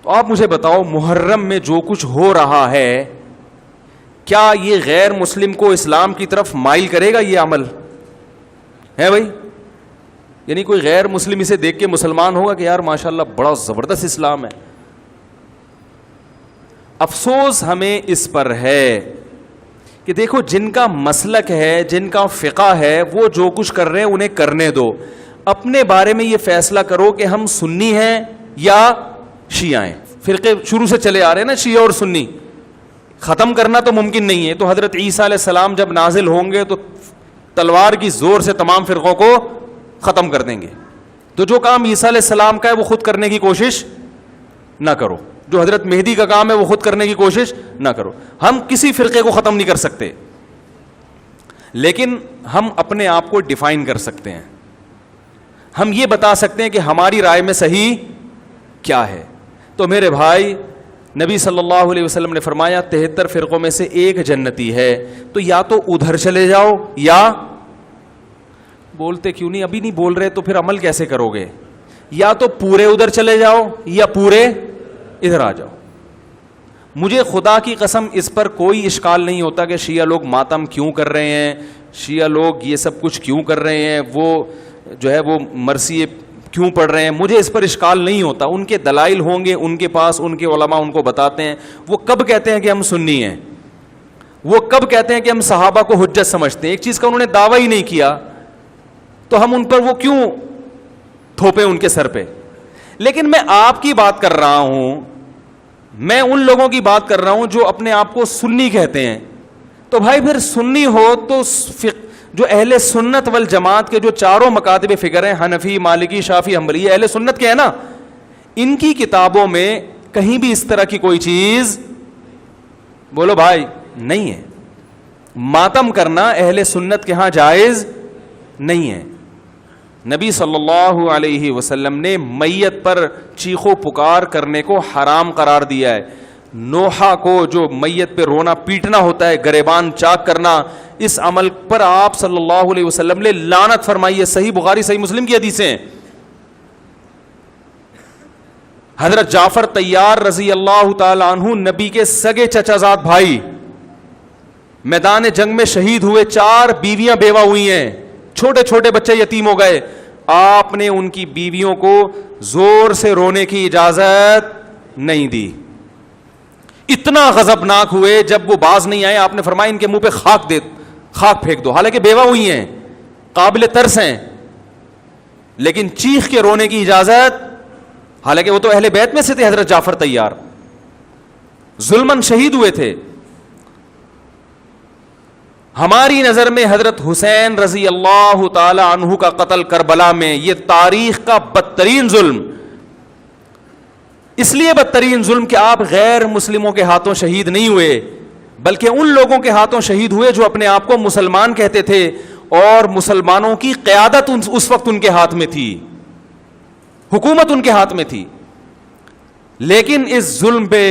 تو آپ مجھے بتاؤ محرم میں جو کچھ ہو رہا ہے کیا یہ غیر مسلم کو اسلام کی طرف مائل کرے گا؟ یہ عمل ہے بھائی؟ یعنی کوئی غیر مسلم اسے دیکھ کے مسلمان ہوگا کہ یار ماشاءاللہ بڑا زبردست اسلام ہے؟ افسوس ہمیں اس پر ہے کہ دیکھو جن کا مسلک ہے، جن کا فقہ ہے، وہ جو کچھ کر رہے ہیں انہیں کرنے دو. اپنے بارے میں یہ فیصلہ کرو کہ ہم سنی ہیں یا شیعہ ہیں. فرقے شروع سے چلے آ رہے ہیں نا، شیعہ اور سنی، ختم کرنا تو ممکن نہیں ہے. تو حضرت عیسیٰ علیہ السلام جب نازل ہوں گے تو تلوار کی زور سے تمام فرقوں کو ختم کر دیں گے. تو جو کام عیسیٰ علیہ السلام کا ہے وہ خود کرنے کی کوشش نہ کرو، جو حضرت مہدی کا کام ہے وہ خود کرنے کی کوشش نہ کرو. ہم کسی فرقے کو ختم نہیں کر سکتے، لیکن ہم اپنے آپ کو ڈیفائن کر سکتے ہیں. ہم یہ بتا سکتے ہیں کہ ہماری رائے میں صحیح کیا ہے. تو میرے بھائی، نبی صلی اللہ علیہ وسلم نے فرمایا 73 فرقوں میں سے ایک جنتی ہے. تو یا تو ادھر چلے جاؤ، یا بولتے کیوں نہیں؟ ابھی نہیں بول رہے تو پھر عمل کیسے کرو گے؟ یا تو پورے ادھر چلے جاؤ یا پورے ادھر آ جاؤ. مجھے خدا کی قسم اس پر کوئی اشکال نہیں ہوتا کہ شیعہ لوگ ماتم کیوں کر رہے ہیں، شیعہ لوگ یہ سب کچھ کیوں کر رہے ہیں، وہ جو ہے وہ مرثیے کیوں پڑھ رہے ہیں. مجھے اس پر اشکال نہیں ہوتا. ان کے دلائل ہوں گے ان کے پاس، ان کے علماء ان کو بتاتے ہیں. وہ کب کہتے ہیں کہ ہم سنی ہیں؟ وہ کب کہتے ہیں کہ ہم صحابہ کو حجت سمجھتے ہیں؟ ایک چیز کا انہوں نے دعویٰ ہی نہیں کیا تو ہم ان پر وہ کیوں تھوپیں ان کے سر پہ؟ لیکن میں آپ کی بات کر رہا ہوں، میں ان لوگوں کی بات کر رہا ہوں جو اپنے آپ کو سنی کہتے ہیں. تو بھائی پھر سنی ہو تو جو اہل سنت والجماعت کے جو چاروں مکاتب فکر ہیں، حنفی، مالکی، شافعی، حنبلی، یہ اہل سنت کے ہیں نا، ان کی کتابوں میں کہیں بھی اس طرح کی کوئی چیز بولو بھائی نہیں ہے. ماتم کرنا اہل سنت کے ہاں جائز نہیں ہے. نبی صلی اللہ علیہ وسلم نے میت پر چیخو پکار کرنے کو حرام قرار دیا ہے. نوحہ کو جو میت پہ رونا پیٹنا ہوتا ہے، گریبان چاک کرنا، اس عمل پر آپ صلی اللہ علیہ وسلم نے لعنت فرمائی ہے. صحیح بخاری صحیح مسلم کی حدیثیں ہیں. حضرت جعفر طیار رضی اللہ تعالی عنہ نبی کے سگے چچا زاد بھائی میدان جنگ میں شہید ہوئے. 4 بیویاں بیوہ ہوئی ہیں، چھوٹے چھوٹے بچے یتیم ہو گئے. آپ نے ان کی بیویوں کو زور سے رونے کی اجازت نہیں دی. اتنا غضبناک ہوئے جب وہ باز نہیں آئے، آپ نے فرمایا ان کے منہ پہ خاک پھینک دو. حالانکہ بیوہ ہوئی ہیں، قابل ترس ہیں، لیکن چیخ کے رونے کی اجازت، حالانکہ وہ تو اہل بیت میں سے تھے. حضرت جعفر طیار ظلماً شہید ہوئے تھے. ہماری نظر میں حضرت حسین رضی اللہ تعالی عنہ کا قتل کربلا میں یہ تاریخ کا بدترین ظلم، اس لیے بدترین ظلم کہ آپ غیر مسلموں کے ہاتھوں شہید نہیں ہوئے، بلکہ ان لوگوں کے ہاتھوں شہید ہوئے جو اپنے آپ کو مسلمان کہتے تھے، اور مسلمانوں کی قیادت اس وقت ان کے ہاتھ میں تھی، حکومت ان کے ہاتھ میں تھی. لیکن اس ظلم پہ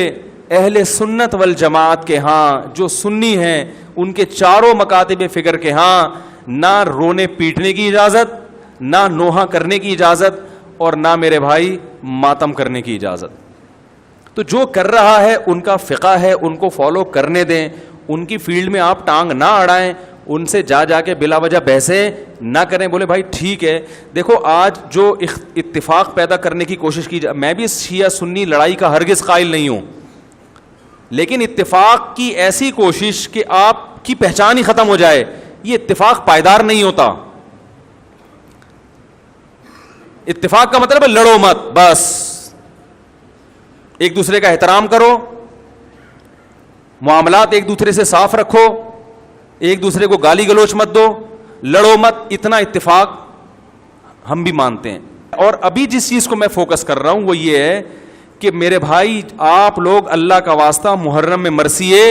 اہل سنت والجماعت کے ہاں جو سنی ہیں، ان کے چاروں مکاتب فکر کے ہاں نہ رونے پیٹنے کی اجازت، نہ نوحہ کرنے کی اجازت، اور نہ میرے بھائی ماتم کرنے کی اجازت. تو جو کر رہا ہے ان کا فقہ ہے، ان کو فالو کرنے دیں. ان کی فیلڈ میں آپ ٹانگ نہ اڑائیں، ان سے جا کے بلا وجہ بحثیں نہ کریں. بولے بھائی ٹھیک ہے، دیکھو آج جو اتفاق پیدا کرنے کی کوشش کی جائے، میں بھی شیعہ سنی لڑائی کا ہرگز قائل نہیں ہوں، لیکن اتفاق کی ایسی کوشش کہ آپ کی پہچان ہی ختم ہو جائے، یہ اتفاق پائیدار نہیں ہوتا. اتفاق کا مطلب ہے لڑو مت، بس ایک دوسرے کا احترام کرو، معاملات ایک دوسرے سے صاف رکھو، ایک دوسرے کو گالی گلوچ مت دو، لڑو مت. اتنا اتفاق ہم بھی مانتے ہیں. اور ابھی جس چیز کو میں فوکس کر رہا ہوں وہ یہ ہے کہ میرے بھائی آپ لوگ اللہ کا واسطہ محرم میں مرثیے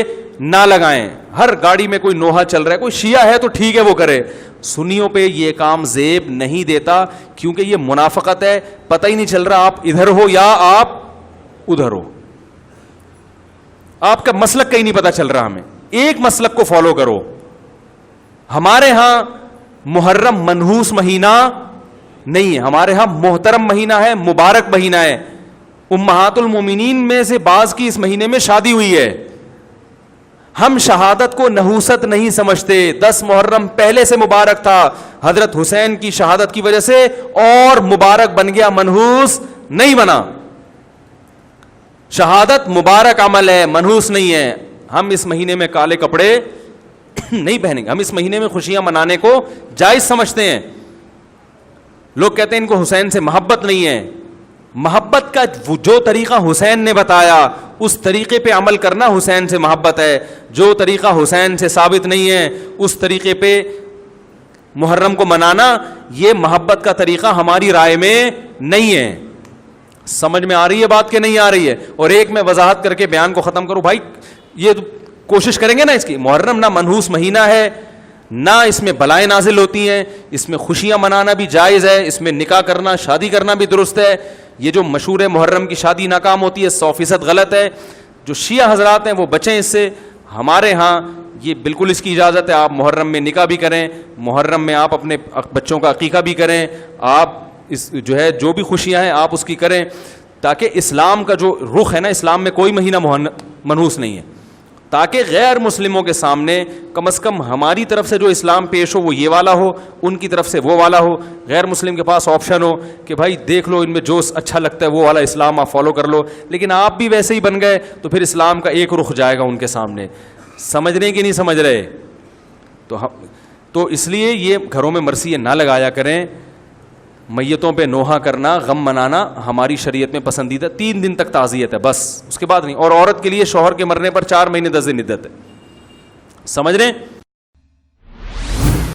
نہ لگائیں. ہر گاڑی میں کوئی نوحہ چل رہا ہے، کوئی شیعہ ہے تو ٹھیک ہے وہ کرے، سنیوں پہ یہ کام زیب نہیں دیتا، کیونکہ یہ منافقت ہے. پتہ ہی نہیں چل رہا آپ ادھر ہو یا آپ ادھر ہو، آپ کا مسلک کہیں نہیں پتہ چل رہا. ہمیں ایک مسلک کو فالو کرو. ہمارے ہاں محرم منحوس مہینہ نہیں ہے، ہمارے ہاں محترم مہینہ ہے، مبارک مہینہ ہے. امہات المومنین میں سے بعض کی اس مہینے میں شادی ہوئی ہے. ہم شہادت کو نحوست نہیں سمجھتے. 10 محرم پہلے سے مبارک تھا, حضرت حسین کی شہادت کی وجہ سے اور مبارک بن گیا, منحوس نہیں بنا. شہادت مبارک عمل ہے, منحوس نہیں ہے. ہم اس مہینے میں کالے کپڑے نہیں پہنیں گے. ہم اس مہینے میں خوشیاں منانے کو جائز سمجھتے ہیں. لوگ کہتے ہیں ان کو حسین سے محبت نہیں ہے. محبت کا جو طریقہ حسین نے بتایا اس طریقے پہ عمل کرنا حسین سے محبت ہے. جو طریقہ حسین سے ثابت نہیں ہے اس طریقے پہ محرم کو منانا یہ محبت کا طریقہ ہماری رائے میں نہیں ہے. سمجھ میں آ رہی ہے بات کہ نہیں آ رہی ہے؟ اور ایک میں وضاحت کر کے بیان کو ختم کروں. بھائی یہ کوشش کریں گے نا اس کی, محرم نہ منحوس مہینہ ہے, نہ اس میں بلائیں نازل ہوتی ہیں, اس میں خوشیاں منانا بھی جائز ہے, اس میں نکاح کرنا شادی کرنا بھی درست ہے. یہ جو مشہور ہے محرم کی شادی ناکام ہوتی ہے 100% غلط ہے. جو شیعہ حضرات ہیں وہ بچیں اس سے. ہمارے ہاں یہ بالکل اس کی اجازت ہے, آپ محرم میں نکاح بھی کریں, محرم میں آپ اپنے بچوں کا عقیقہ بھی کریں, آپ اس جو ہے جو بھی خوشیاں ہیں آپ اس کی کریں, تاکہ اسلام کا جو رخ ہے نا, اسلام میں کوئی مہینہ منحوس نہیں ہے, تاکہ غیر مسلموں کے سامنے کم از کم ہماری طرف سے جو اسلام پیش ہو وہ یہ والا ہو, ان کی طرف سے وہ والا ہو. غیر مسلم کے پاس آپشن ہو کہ بھائی دیکھ لو ان میں جو اچھا لگتا ہے وہ والا اسلام آپ فالو کر لو, لیکن آپ بھی ویسے ہی بن گئے تو پھر اسلام کا ایک رخ جائے گا ان کے سامنے. سمجھ رہے کہ نہیں سمجھ رہے؟ تو اس لیے یہ گھروں میں مرثیے نہ لگایا کریں. میتوں پہ نوحہ کرنا, غم منانا ہماری شریعت میں پسندیدہ. 3 دن تک تعزیت ہے بس, اس کے بعد نہیں. اور عورت کے لیے شوہر کے مرنے پر 4 مہینے 10 دن عدت ہے. سمجھ رہے ہیں؟